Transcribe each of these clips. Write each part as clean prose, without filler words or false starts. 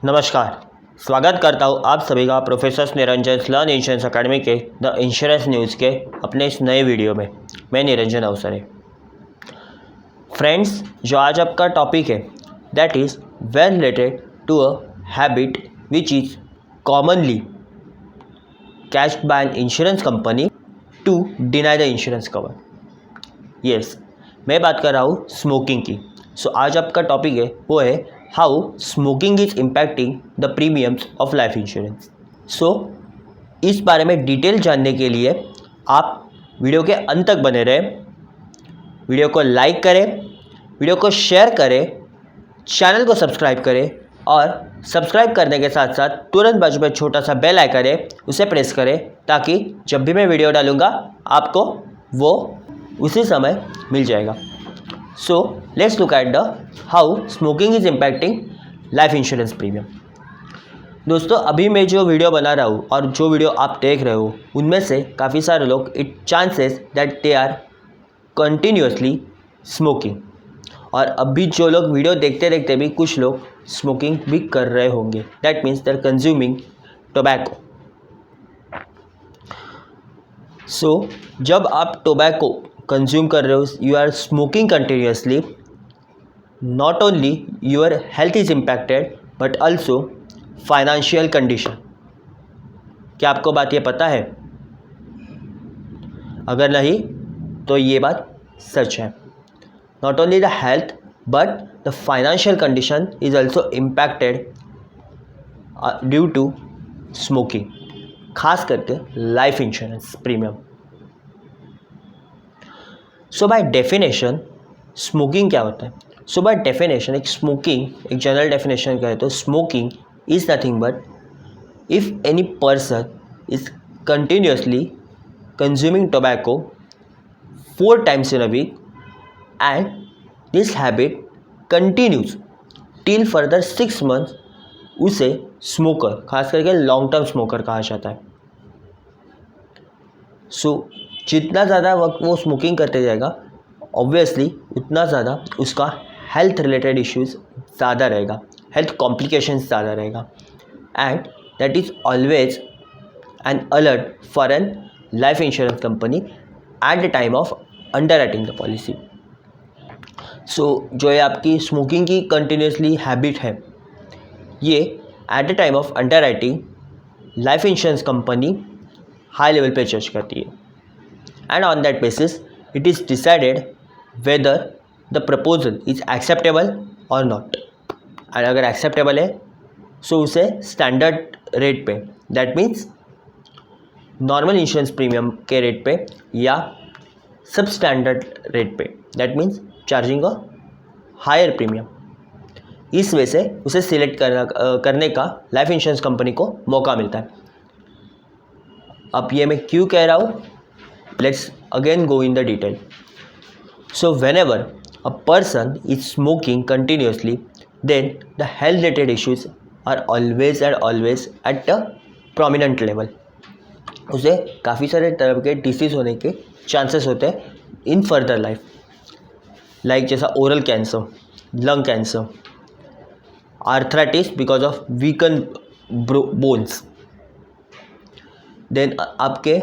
नमस्कार। स्वागत करता हूँ आप सभी का professor Niranjan learn insurance academy के द इंश्योरेंस न्यूज़ के अपने इस नए वीडियो में। मैं निरंजन अवसरे। फ्रेंड्स, जो आज आपका टॉपिक है that is well related to a habit which is commonly caught by an insurance company to deny the insurance cover. Yes, मैं बात कर रहा हूँ स्मोकिंग की। सो आज आपका टॉपिक है वो है how smoking is impacting the premiums of life insurance. So इस बारे में डिटेल जानने के लिए आप वीडियो के अंत तक बने रहें। वीडियो को लाइक करें, वीडियो को शेयर करें, चैनल को सब्सक्राइब करें और सब्सक्राइब करने के साथ साथ तुरंत बाजू में छोटा सा बेल आइकन है उसे प्रेस करें ताकि जब भी मैं वीडियो डालूँगा आपको वो उसी समय मिल जाएगा। So let's look at the how smoking is impacting life insurance premium. दोस्तों, अभी मैं जो वीडियो बना रहा हूँ और जो वीडियो आप देख रहे हो उनमें से काफ़ी सारे लोग it chances that they are continuously smoking, और अभी जो लोग वीडियो देखते देखते भी कुछ लोग स्मोकिंग भी कर रहे होंगे। That means they are consuming tobacco. So जब आप टोबैको कंज्यूम कर रहे हो, you are smoking continuously, not only your health is impacted but also financial condition. क्या आपको बात ये पता है? अगर नहीं तो ये बात सच है। Not only the health but the financial condition is also impacted due to smoking, खास करके life insurance premium. So by definition smoking क्या होता है? सो बाय डेफिनेशन एक जनरल डेफिनेशन कहे तो smoking is nothing but if any person is continuously consuming tobacco 4 times in a week and this habit continues till further 6 months, उसे smoker, खास करके long term smoker कहा जाता है। सो जितना ज़्यादा वक्त वो स्मोकिंग करते जाएगा ऑब्वियसली उतना ज़्यादा उसका हेल्थ रिलेटेड इश्यूज़ ज़्यादा रहेगा, हेल्थ कॉम्प्लिकेशंस ज़्यादा रहेगा, and that is always an alert for an life insurance company at the time of underwriting the policy. So जो ये आपकी स्मोकिंग की कंटिन्यूसली हैबिट है, ये at the time of underwriting life insurance company high level पे जज करती है, and on that basis it is decided whether the proposal is acceptable और नॉट। एंड अगर एक्सेप्टेबल है सो उसे स्टैंडर्ड रेट पे, that means normal insurance premium के रेट पे या सब स्टैंडर्ड रेट पे, that means charging a higher premium, इस वजह से उसे सिलेक्ट करने का लाइफ इंश्योरेंस कंपनी को मौका मिलता है। अब ये मैं क्यों कह रहा हूँ, let's again go in the detail. So whenever a person is smoking continuously then the health related issues are always and always at a prominent level. उसे काफ़ी सारे तरह के डिसीज़ होने के चांसेस होते हैं इन फर्दर लाइफ, लाइक जैसा oral cancer, lung cancer, arthritis because of weaken bones, then आपके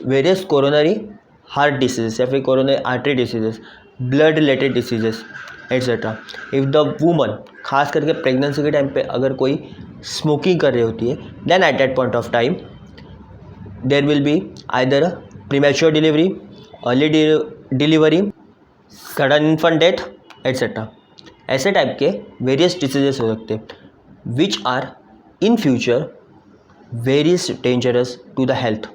वेरियस कोरोनरी हार्ट डिसीजेस या फिर coronary artery diseases, blood related diseases etcetera. If the woman, खास करके प्रेगनेंसी के टाइम पे अगर कोई स्मोकिंग कर रही होती है, then at that point of time there will be either a premature delivery, early delivery, sudden infant death etcetera. ऐसे टाइप के वेरियस डिसीजेस हो सकते हैं which are in future various dangerous to the health.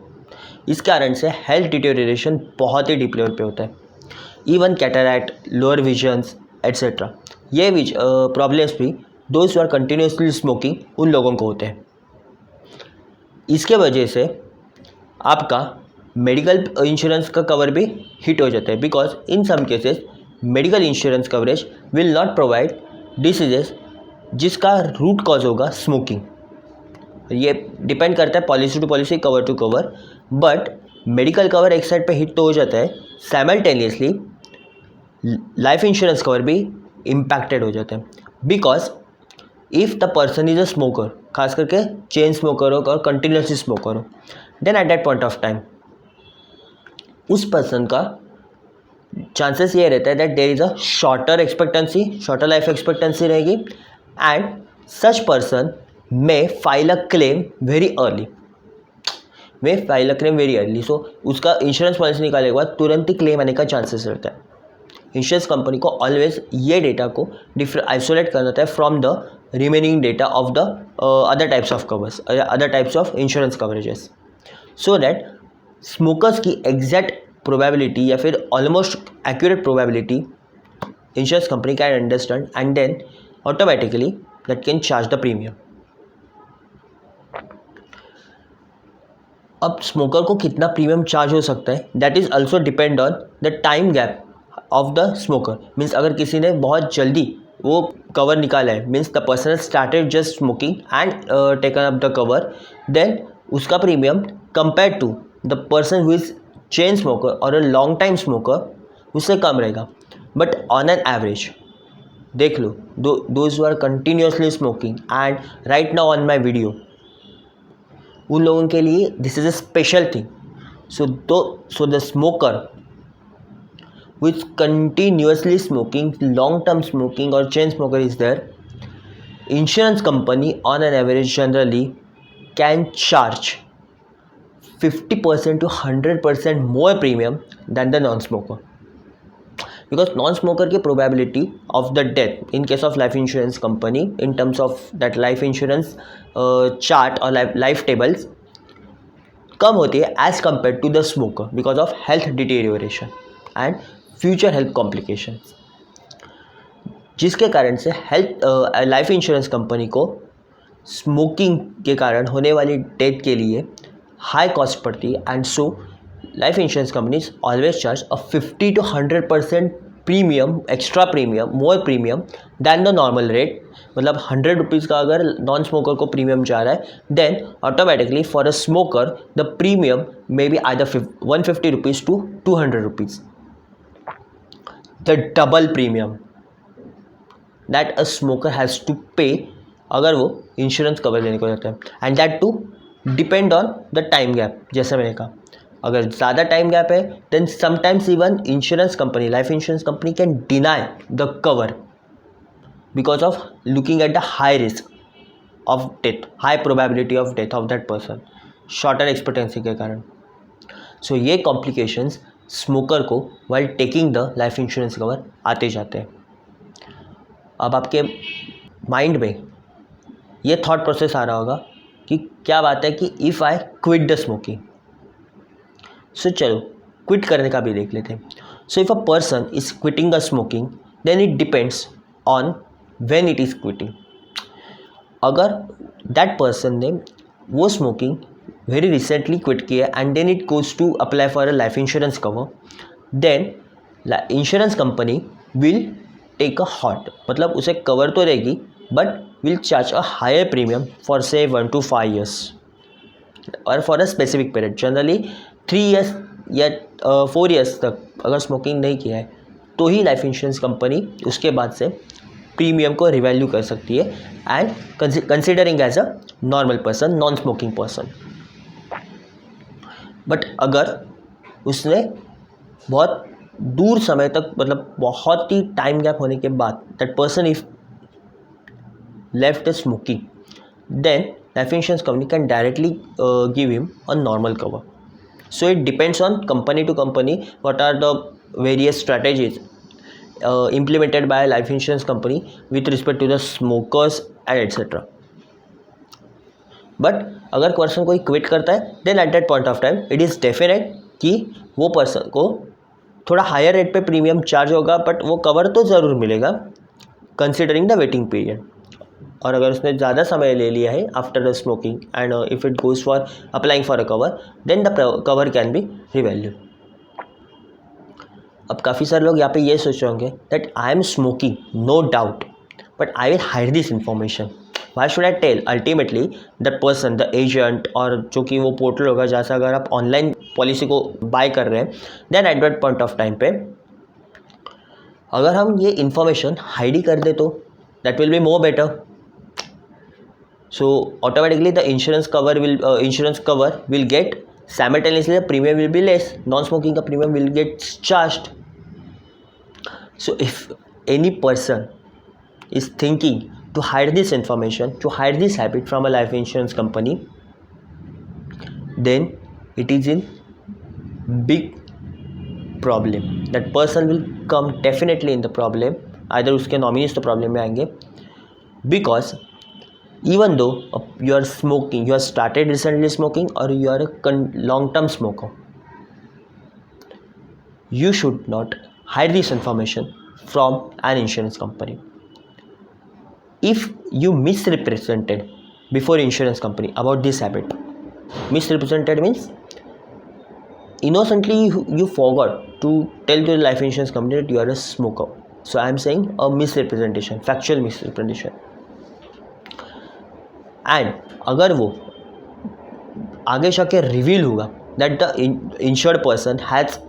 इस कारण से health deterioration बहुत ही deep level पे होता है, even cataract, lower visions etcetera. ये प्रॉब्लम्स भी those who are continuously smoking उन लोगों को होते हैं। इसके वजह से आपका मेडिकल इंश्योरेंस का कवर भी हिट हो जाता है, because in some cases medical insurance coverage will not provide diseases जिसका रूट कॉज होगा स्मोकिंग। ये डिपेंड करता है policy to policy, cover to cover, but medical cover एक साइड पे हिट तो हो जाता है, साइमल्टेनियसली लाइफ इंश्योरेंस कवर भी इम्पैक्टेड हो जाता है, because if the person is a smoker, खास करके चेन स्मोकर हो और कंटिन्यूसली स्मोकर हो, then at that point of time उस पर्सन का चांसेस ये रहता है that there is a shorter expectancy, shorter life expectancy रहेगी, and such person may file a claim very early, so उसका इंश्योरेंस पॉलिसी निकालने के बाद तुरंत ही क्लेम आने का चांसेस रहता है। इंश्योरेंस कंपनी को ऑलवेज ये डेटा को आइसोलेट करना होता है from the remaining data of the other types of covers, other types of insurance coverages, so that smokers की एग्जैक्ट प्रोबेबिलिटी या फिर almost accurate probability insurance company can understand, and then automatically that can charge the premium. अब smoker को कितना premium charge हो सकता है, that is also depend on the time gap of the smoker. Means अगर किसी ने बहुत जल्दी वो कवर निकाला है, means the person started just smoking and taken up the cover, then उसका premium compare to the person who is chain smoker और अ लॉन्ग टाइम स्मोकर उससे कम रहेगा। बट ऑन एन एवरेज देख लो, those who are continuously smoking and right now on my video, उन लोगों के लिए this is a special thing. So the smoker which continuously smoking, long term smoking or chain smoker is there, insurance company on an average generally can charge 50% to 100% more premium than the non-smoker, because non-smoker की probability of the death in case of life insurance company in terms of that life insurance chart or life tables कम होती है as compared to the smoker because of health deterioration and future health complications, जिसके कारण से life insurance company को smoking के कारण होने वाली डेथ के लिए हाई कॉस्ट पड़ती है, and so life insurance companies always charge a 50 to 100% premium, extra premium, more premium than the normal rate. मतलब 100 रुपीज़ का अगर नॉन स्मोकर को प्रीमियम जा रहा है, then automatically for a smoker the premium may be either 150 rupees to 200 rupees, the double premium that a smoker has to pay अगर वो insurance cover लेने को जाता है, and that to depend on the time gap. जैसे मैंने कहा, अगर ज़्यादा टाइम गैप है then sometimes even insurance company, life insurance company can deny the cover because of looking at the high risk of death, high probability of death of that person, shorter expectancy के कारण। So ये complications smoker को while taking the life insurance cover आते जाते हैं। अब आपके mind में ये थॉट प्रोसेस आ रहा होगा कि क्या बात है कि if I quit the smoking, so चलो क्विट करने का भी देख लेते हैं। So if a person is quitting the smoking then it depends on when it is quitting. अगर दैट पर्सन ने वो स्मोकिंग very recently quit किया and then it goes to apply for a life insurance cover, then insurance company will take a hot, मतलब उसे cover तो रहेगी but will charge a higher premium for say 1 to 5 years और for a specific period, generally 3 years या 4 years तक अगर smoking नहीं किया है तो ही लाइफ इंश्योरेंस कंपनी उसके बाद से प्रीमियम को रिवैल्यू कर सकती है, and considering as a normal person, non smoking person. But अगर उसने बहुत दूर समय तक, मतलब बहुत ही टाइम गैप होने के बाद that person if left smoking, then life insurance company can directly give him a normal cover. So it depends on company to company what are the various strategies implemented by life insurance company with respect to the smokers and etc. But अगर person कोई quit करता है then at that point of time it is definite कि वो पर्सन को थोड़ा higher rate पे प्रीमियम चार्ज होगा, बट वो कवर तो ज़रूर मिलेगा कंसिडरिंग द वेटिंग पीरियड। और अगर उसने ज़्यादा समय ले लिया है after the smoking and if it goes for applying for a cover, then the cover can be revalued. अब काफ़ी सारे लोग यहाँ पे ये सोच रहे होंगे that I am smoking no doubt, but I will hide this information, why should I tell. Ultimately the person, the agent, और जो कि वो पोर्टल होगा जहाँ से अगर आप ऑनलाइन पॉलिसी को बाय कर रहे हैं, then at that point of time पे अगर हम ये इन्फॉर्मेशन हाइड ही कर दे तो that will be more better. So automatically the insurance cover will get simultaneously, the premium will be less. Non-smoking का premium will get charged. So if any person is thinking to hide this information, to hide this habit from a life insurance company, then it is in big problem. That person will come definitely in the problem. Either उसके nominees तो problem में आएंगे, because even though you are smoking, you have started recently smoking, or you are a long-term smoker, you should not hide this information from an insurance company. If you misrepresented before insurance company about this habit, misrepresented means innocently you forgot to tell to the life insurance company that you are a smoker. So I am saying a misrepresentation, factual misrepresentation. And अगर वो आगे जाके reveal होगा that the insured person has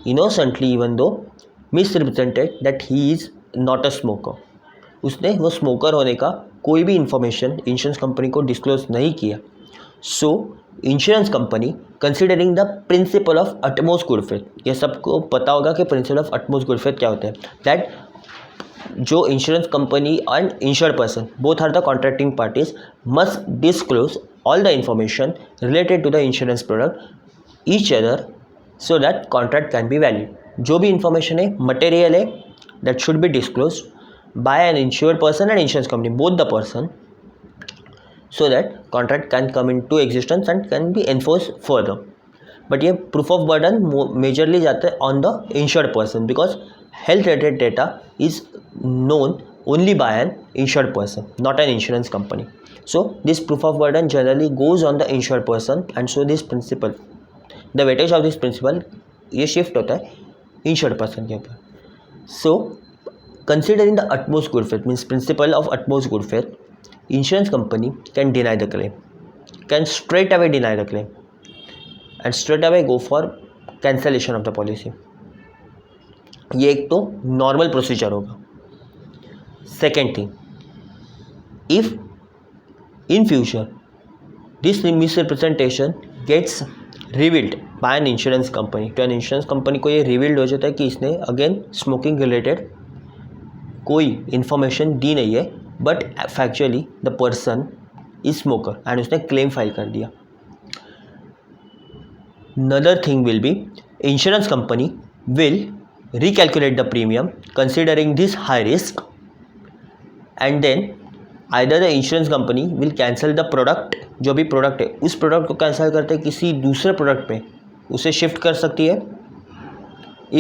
innocently, even though misrepresented that he is not a smoker, उसने वो smoker होने का कोई भी इंफॉर्मेशन इंश्योरेंस कंपनी को डिस्क्लोज नहीं किया, so insurance company considering the principle of utmost good faith, ये सबको पता होगा कि principle of utmost good faith क्या होता है, दैट जो insurance company and insured person both are the contracting parties must disclose all the information related to the insurance product each other so that contract can be valid. जो भी information है material है that should be disclose by an insured person and insurance company, both the person, so that contract can come into existence and can be enforced further. But ये proof of burden majorly जाता है on the insured person, because health related data is known only by an insured person, not an insurance company. So this proof of burden generally goes on the insured person, and so this principle, the weightage of this principle ये shift होता है insured person के ऊपर. So considering the utmost good faith, means principle of utmost good faith, insurance company can deny the claim, can straight away deny the claim and straight away go for cancellation of the policy. ये एक तो normal procedure होगा. Second thing, if in future this misrepresentation gets revealed by an insurance company, तो an insurance company को ये revealed हो जाता है कि इसने अगेन स्मोकिंग रिलेटेड कोई इन्फॉर्मेशन दी नहीं है, but factually the person is smoker and उसने क्लेम फाइल कर दिया. Another thing will be insurance company will recalculate the premium considering this high risk, and then either the insurance company will cancel the product, जो भी product है उस product को cancel करते किसी दूसरे प्रोडक्ट पे उसे शिफ्ट कर सकती है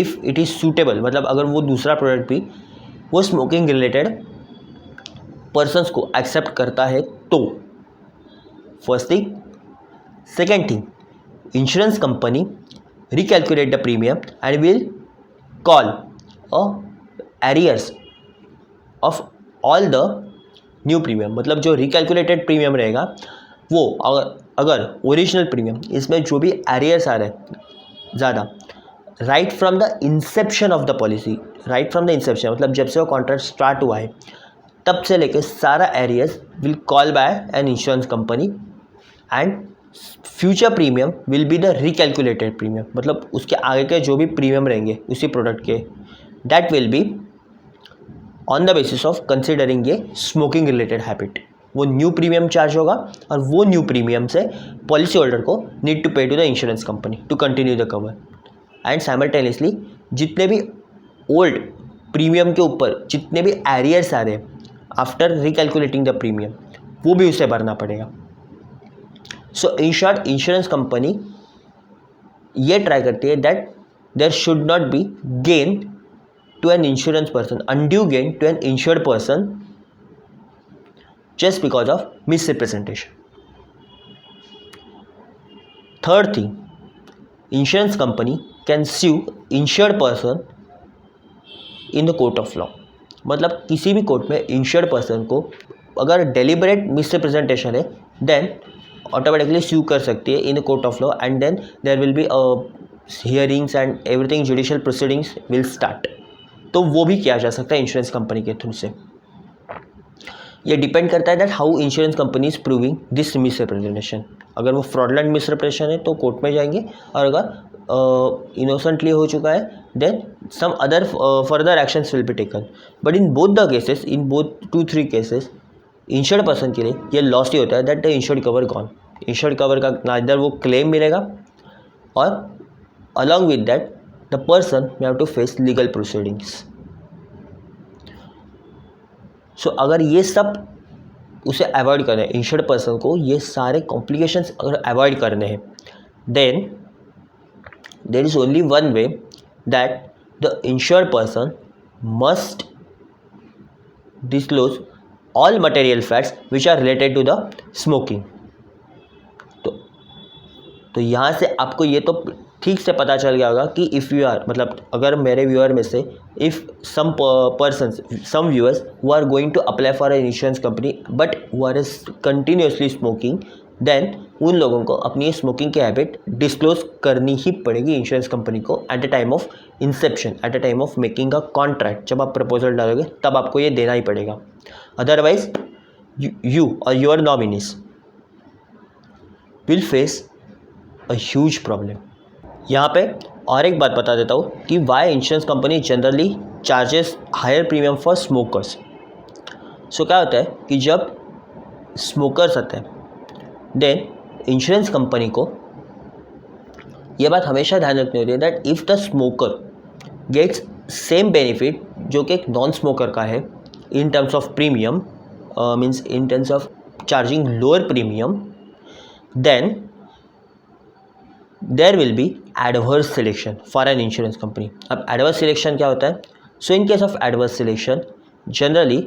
इफ़ इट इज़ सूटेबल, मतलब अगर वो दूसरा प्रोडक्ट भी वो स्मोकिंग रिलेटेड पर्सनस को एक्सेप्ट करता है तो. First thing. Second thing, insurance company recalculate the premium and will call arrears of all the new premium, मतलब जो recalculated premium रहेगा वो अगर ओरिजिनल प्रीमियम इसमें जो भी एरियर्स आ रहे हैं ज़्यादा, right from the Inception of the policy, right from the Inception मतलब जब से वो कॉन्ट्रैक्ट स्टार्ट हुआ है तब से लेके सारा arrears will call by an insurance company and future premium will be the recalculated premium, मतलब उसके आगे के जो भी प्रीमियम रहेंगे उसी प्रोडक्ट के that will be on the basis of considering ये स्मोकिंग रिलेटेड हैबिट. वो न्यू प्रीमियम चार्ज होगा और वो न्यू प्रीमियम से पॉलिसी होल्डर को need to pay to the insurance company to continue the cover, and simultaneously जितने भी old premium के ऊपर जितने भी एरियर्स आ रहे हैं आफ्टर रिकैलकुलेटिंग द प्रीमियम वो भी उसे भरना पड़ेगा. So in short insurance company ये ट्राई करती है that there should not be gain to an insurance person, undue gain to an insured person just because of misrepresentation. Third thing, insurance company can sue insured person in the court of law. मतलब किसी भी court में insured person को अगर deliberate misrepresentation है then automatically sue कर सकती है in the court of law, and then there will be hearings and everything, judicial proceedings will start. तो वो भी किया जा सकता है इंश्योरेंस कंपनी के थ्रू से. ये डिपेंड करता है that how insurance company is proving this misrepresentation. अगर वो फ्रॉडलेंट मिसरिप्रेजेंटेशन है तो कोर्ट में जाएंगे, और अगर इनोसेंटली हो चुका है then some other further actions will be taken. But in both the cases, in both 2-3 cases, insured person के लिए ये लॉस ही होता है that the insured cover gone. Insured cover का ना इधर वो क्लेम मिलेगा, और along with that the person may have to face legal proceedings. So अगर ये सब उसे अवॉइड करना है, इंश्योर्ड पर्सन को ये सारे कॉम्प्लिकेशंस अगर अवॉइड करने हैं, then there is only one way that the insured person must disclose all material facts which are related to the smoking. तो यहाँ से आपको ये तो ठीक से पता चल गया होगा कि इफ़ यू आर, मतलब अगर मेरे व्यूअर में से if some persons, some viewers who are going to apply for an insurance company but who are continuously smoking, then उन लोगों को अपनी स्मोकिंग की हैबिट डिस्क्लोज करनी ही पड़ेगी इंश्योरेंस कंपनी को eight the time of Inception, eight the time of making a contract. जब आप प्रपोजल डालोगे तब आपको ये देना ही पड़ेगा, अदरवाइज यू और your nominees will face a huge problem. यहाँ पे और एक बात बता देता हूँ कि why insurance company generally charges higher premium for smokers. So क्या होता है कि जब स्मोकर्स आते हैं देन इंश्योरेंस कंपनी को ये बात हमेशा ध्यान रखनी होती है that if the smoker gets same benefit जो कि एक नॉन स्मोकर का है in terms of premium, means in terms of charging lower premium, then there will be adverse selection for an insurance company. अब एडवर्स सिलेक्शन क्या होता है? So in case of adverse selection generally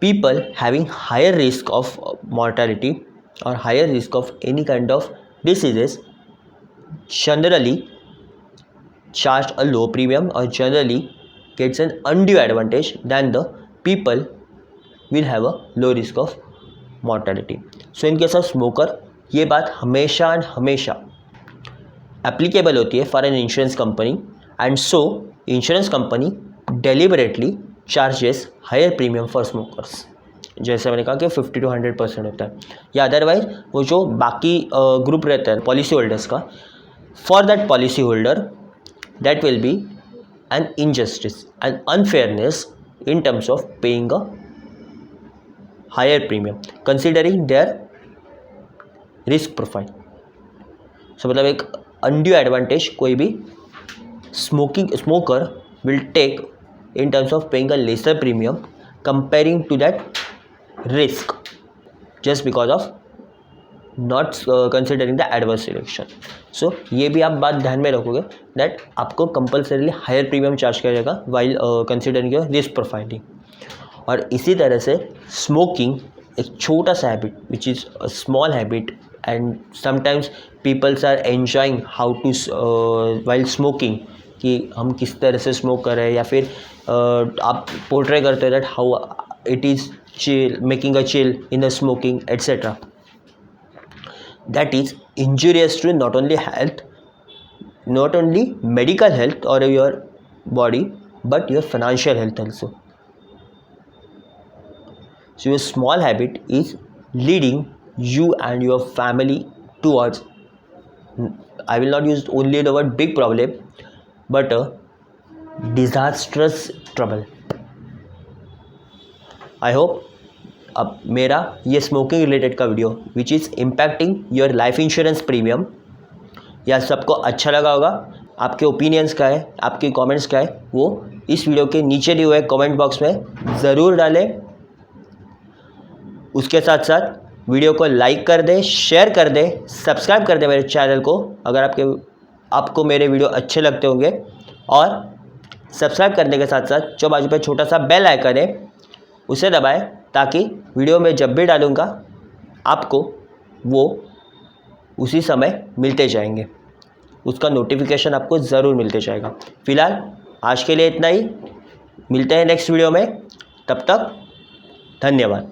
people having higher risk of mortality और higher risk of any kind of diseases generally charged a low premium or generally gets an undue advantage than the people will have a low risk of mortality. So in case of smoker ये बात हमेशा and हमेशा applicable होती है for an insurance company, and so insurance company deliberately charges higher premium for smokers. जैसे मैंने कहा कि 50 to 100% होता है, या अदरवाइज वो जो बाकी ग्रुप रहता है पॉलिसी होल्डर्स का, for that policy holder that will be an injustice and unfairness in terms of paying a higher premium considering their risk profile. So मतलब एक अनड्यू एडवांटेज कोई भी smoker will take in terms of paying a lesser premium comparing to that risk just because of not considering the adverse selection. So ये भी आप बात ध्यान में रखोगे that आपको कंपल्सरीली हायर प्रीमियम चार्ज किया जाएगा while considering your risk profiling. और इसी तरह से स्मोकिंग एक छोटा सा habit which is a small habit and sometimes peoples are enjoying how to while smoking, कि हम किस तरह से स्मोक कर रहे हैं, या फिर आप पोर्ट्रे करते हो that how it is chill, making a chill in the smoking, etc. That is injurious to not only health, not only medical health or your body, but your financial health also. So your small habit is leading you and your family towards, I will not use only the word big problem, but a disastrous trouble. I hope अब मेरा ये smoking related का video which is impacting your life insurance premium, या सबको अच्छा लगा होगा। आपके ओपिनियंस क्या है, आपके कमेंट्स क्या है, वो इस वीडियो के नीचे दिए हुए कमेंट बॉक्स में ज़रूर डालें। उसके साथ साथ वीडियो को लाइक कर दें, शेयर कर दें, सब्सक्राइब कर दें मेरे चैनल को अगर आपको मेरे वीडियो अच्छे लगते होंगे, और सब्सक्राइब करने के साथ साथ जो बाजू पे छोटा सा बेल आइकन है उसे दबाएं, ताकि वीडियो में जब भी डालूँगा आपको वो उसी समय मिलते जाएंगे, उसका नोटिफिकेशन आपको ज़रूर मिलते जाएगा। फ़िलहाल आज के लिए इतना ही, मिलते हैं नेक्स्ट वीडियो में, तब तक धन्यवाद।